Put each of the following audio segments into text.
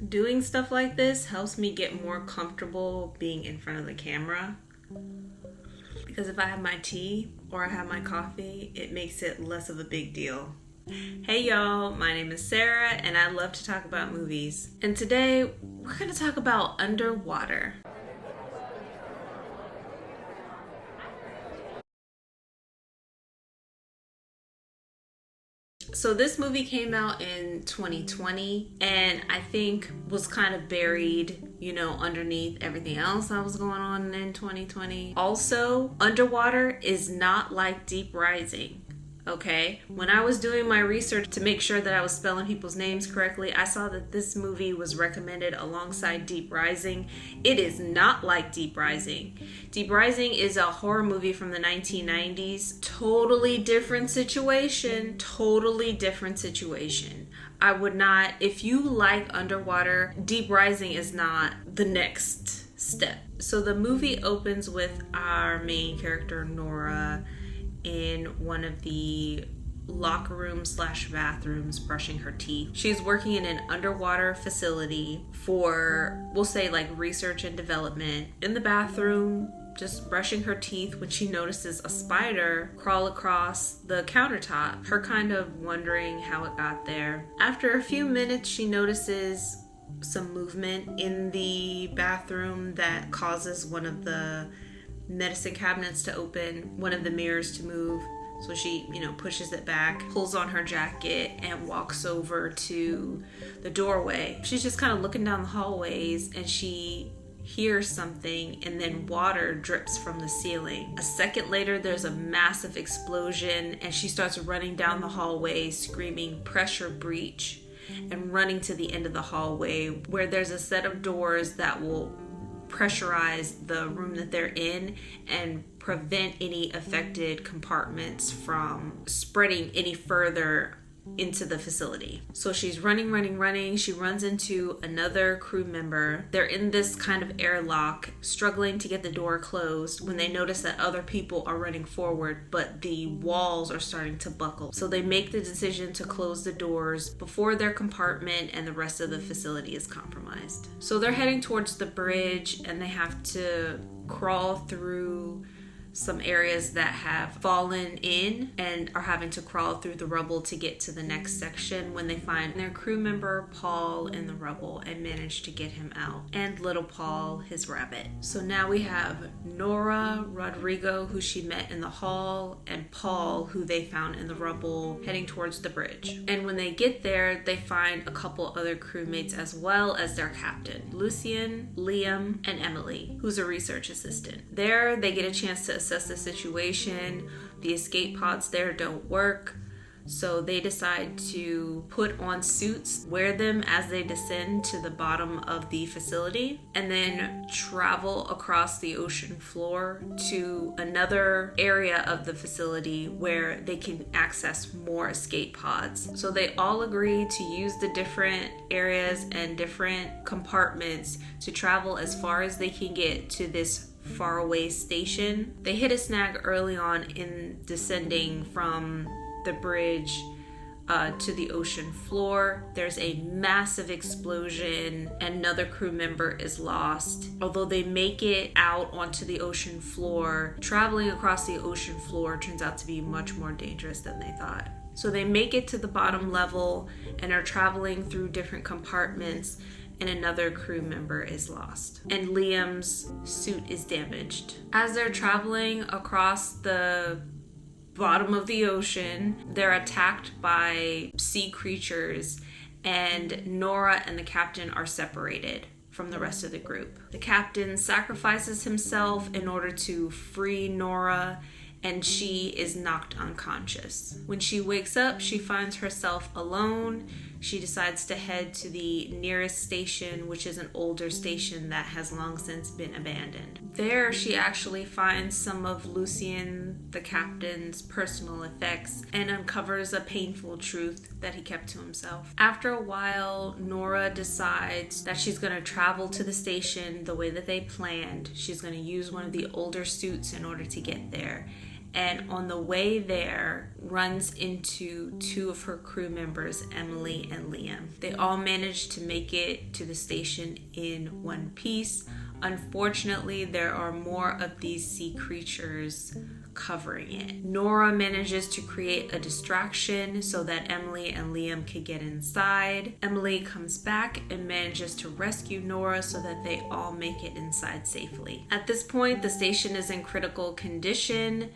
Doing stuff like this helps me get more comfortable being in front of the camera. Because if I have my tea or I have my coffee, it makes it less of a big deal. Hey y'all, my name is Sarah and I love to talk about movies. And today we're going to talk about Underwater. So this movie came out in 2020 and I think was kind of buried, underneath everything else that was going on in 2020. Also, Underwater is not like Deep Rising. Okay, when I was doing my research to make sure that I was spelling people's names correctly, I saw that this movie was recommended alongside Deep Rising. It is not like Deep Rising. Deep Rising is a horror movie from the 1990s. Totally different situation. I would not, if you like Underwater, Deep Rising is not the next step. So the movie opens with our main character, Norah, in one of the locker rooms / bathrooms brushing her teeth. She's working in an underwater facility for, we'll say, like research and development. In the bathroom, just brushing her teeth, when she notices a spider crawl across the countertop, her kind of wondering how it got there. After a few minutes, she notices some movement in the bathroom that causes one of the medicine cabinets to open, one of the mirrors to move. So she, pushes it back, pulls on her jacket, and walks over to the doorway. She's just kind of looking down the hallways and she hears something, and then water drips from the ceiling. A second later, there's a massive explosion and she starts running down the hallway screaming pressure breach and running to the end of the hallway where there's a set of doors that will pressurize the room that they're in and prevent any affected compartments from spreading any further into the facility. So she's running. She runs into another crew member. They're in this kind of airlock, struggling to get the door closed when they notice that other people are running forward, but the walls are starting to buckle. So they make the decision to close the doors before their compartment and the rest of the facility is compromised. So they're heading towards the bridge and they have to crawl through some areas that have fallen in and are having to crawl through the rubble to get to the next section when they find their crew member Paul in the rubble and manage to get him out, and little Paul, his rabbit. So now we have Norah, Rodrigo, who she met in the hall, and Paul, who they found in the rubble, heading towards the bridge. And when they get there, they find a couple other crewmates as well as their captain, Lucien, Liam, and Emily, who's a research assistant. There, they get a chance to assess the situation. The escape pods there don't work, so they decide to put on suits, wear them as they descend to the bottom of the facility, and then travel across the ocean floor to another area of the facility where they can access more escape pods. So they all agree to use the different areas and different compartments to travel as far as they can get to this faraway station. They hit a snag early on in descending from the bridge to the ocean floor. There's a massive explosion. Another crew member is lost. Although they make it out onto the ocean floor, traveling across the ocean floor turns out to be much more dangerous than they thought. So they make it to the bottom level and are traveling through different compartments, and another crew member is lost. And Liam's suit is damaged. As they're traveling across the bottom of the ocean, they're attacked by sea creatures, and Norah and the captain are separated from the rest of the group. The captain sacrifices himself in order to free Norah, and she is knocked unconscious. When she wakes up, she finds herself alone. She decides to head to the nearest station, which is an older station that has long since been abandoned. There, she actually finds some of Lucien, the captain's personal effects, and uncovers a painful truth that he kept to himself. After a while, Norah decides that she's going to travel to the station the way that they planned. She's going to use one of the older suits in order to get there. and on the way there runs into two of her crew members, Emily and Liam. They all manage to make it to the station in one piece. Unfortunately, there are more of these sea creatures covering it. Norah manages to create a distraction so that Emily and Liam can get inside. Emily comes back and manages to rescue Norah so that they all make it inside safely. At this point, the station is in critical condition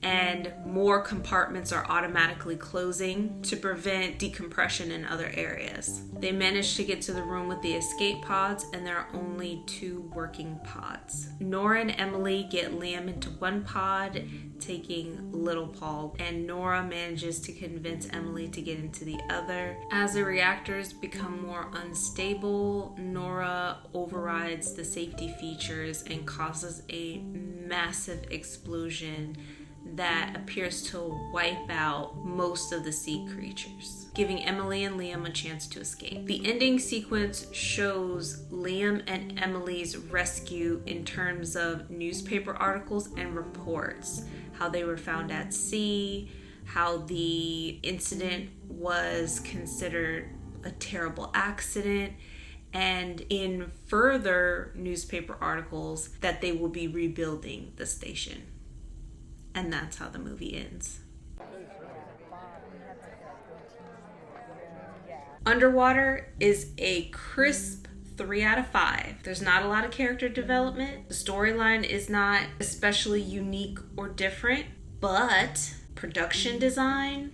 and more compartments are automatically closing to prevent decompression in other areas. They manage to get to the room with the escape pods, and there are only 2 working pods. Norah and Emily get Liam into one pod, taking little Paul, and Norah manages to convince Emily to get into the other. As the reactors become more unstable, Norah overrides the safety features and causes a massive explosion that appears to wipe out most of the sea creatures, giving Emily and Liam a chance to escape. The ending sequence shows Liam and Emily's rescue in terms of newspaper articles and reports, how they were found at sea, how the incident was considered a terrible accident, and in further newspaper articles that they will be rebuilding the station. And that's how the movie ends. Underwater is a crisp 3 out of 5. There's not a lot of character development. The storyline is not especially unique or different, but production design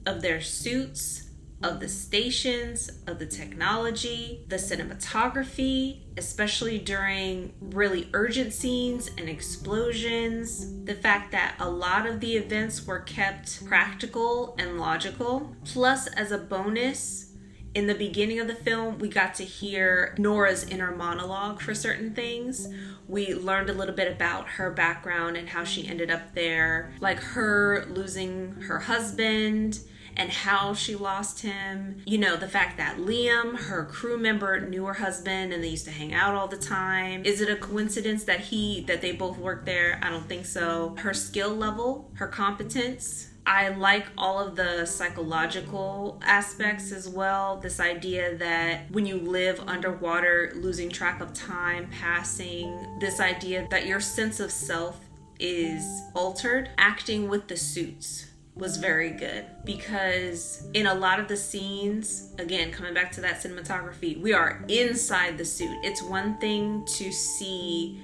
of their suits, of the stations, of the technology, the cinematography, especially during really urgent scenes and explosions, the fact that a lot of the events were kept practical and logical. Plus, as a bonus, in the beginning of the film, we got to hear Norah's inner monologue for certain things. We learned a little bit about her background and how she ended up there, like her losing her husband and how she lost him. You know, the fact that Liam, her crew member, knew her husband and they used to hang out all the time. Is it a coincidence that they both worked there? I don't think so. Her skill level, her competence. I like all of the psychological aspects as well. This idea that when you live underwater, losing track of time passing, this idea that your sense of self is altered. Acting with the suits was very good, because in a lot of the scenes, again, coming back to that cinematography, we are inside the suit. It's one thing to see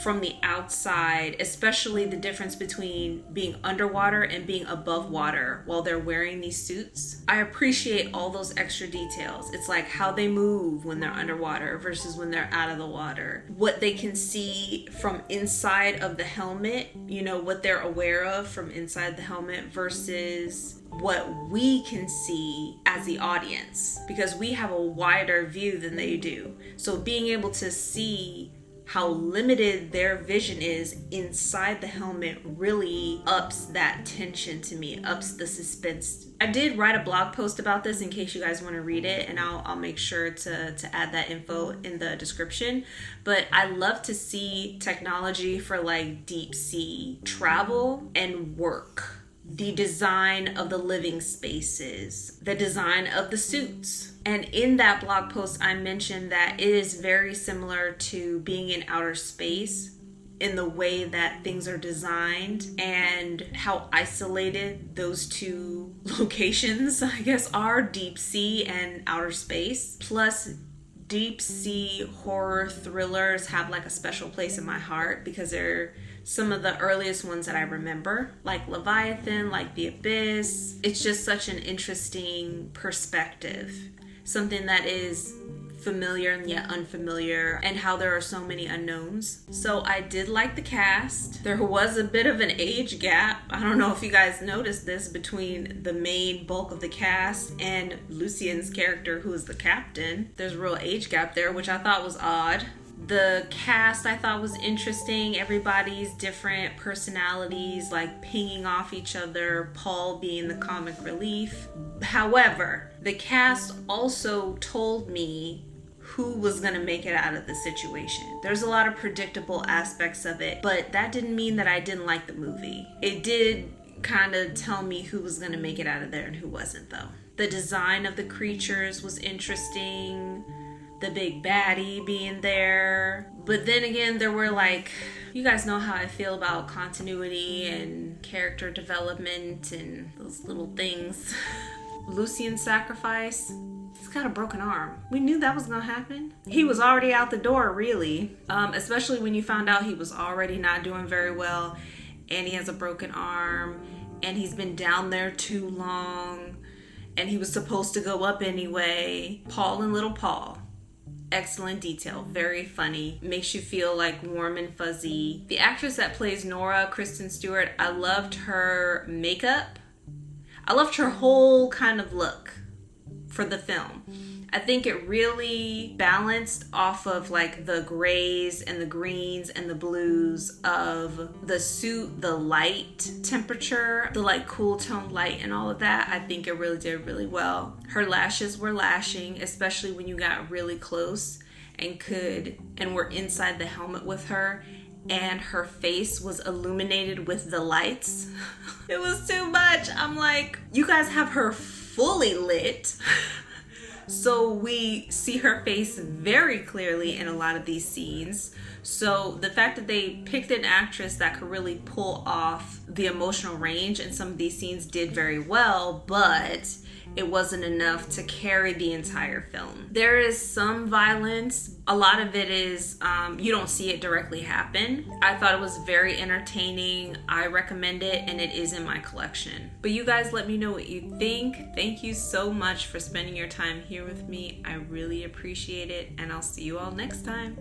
from the outside, especially the difference between being underwater and being above water while they're wearing these suits. I appreciate all those extra details. It's like how they move when they're underwater versus when they're out of the water. What they can see from inside of the helmet, you know, what they're aware of from inside the helmet versus what we can see as the audience, because we have a wider view than they do. So being able to see how limited their vision is inside the helmet really ups that tension to me, ups the suspense. I did write a blog post about this in case you guys want to read it, and I'll make sure to add that info in the description. But I love to see technology for like deep sea travel and work. The design of the living spaces, the design of the suits. And in that blog post, I mentioned that it is very similar to being in outer space in the way that things are designed and how isolated those two locations, I guess, are, deep sea and outer space. Plus, deep sea horror thrillers have like a special place in my heart because they're some of the earliest ones that I remember, like Leviathan, like The Abyss. It's just such an interesting perspective, something that is familiar and yet unfamiliar, and how there are so many unknowns. So I did like the cast. There was a bit of an age gap. I don't know if you guys noticed this, between the main bulk of the cast and Lucien's character, who is the captain. There's a real age gap there, which I thought was odd. The cast I thought was interesting. Everybody's different personalities, like pinging off each other, Paul being the comic relief. However, the cast also told me who was gonna make it out of the situation. There's a lot of predictable aspects of it, but that didn't mean that I didn't like the movie. It did kind of tell me who was gonna make it out of there and who wasn't, though. The design of the creatures was interesting. The big baddie being there. But then again, there were like, you guys know how I feel about continuity and character development and those little things. Lucian's sacrifice. He's got a broken arm. We knew that was gonna happen. He was already out the door, really. Especially when you found out he was already not doing very well and he has a broken arm and he's been down there too long and he was supposed to go up anyway. Paul and little Paul. Excellent detail, very funny, makes you feel like warm and fuzzy. The actress that plays Norah, Kristen Stewart, I loved her makeup. I loved her whole kind of look for the film. I think it really balanced off of like the grays and the greens and the blues of the suit, the light temperature, the like cool tone light and all of that. I think it really did really well. Her lashes were lashing, especially when you got really close and were inside the helmet with her. And her face was illuminated with the lights. It was too much. I'm like, you guys have her fully lit. So we see her face very clearly in a lot of these scenes. So the fact that they picked an actress that could really pull off the emotional range in some of these scenes did very well, but it wasn't enough to carry the entire film. There is some violence. A lot of it is, you don't see it directly happen. I thought it was very entertaining. I recommend it, and it is in my collection. But you guys let me know what you think. Thank you so much for spending your time here with me. I really appreciate it, and I'll see you all next time.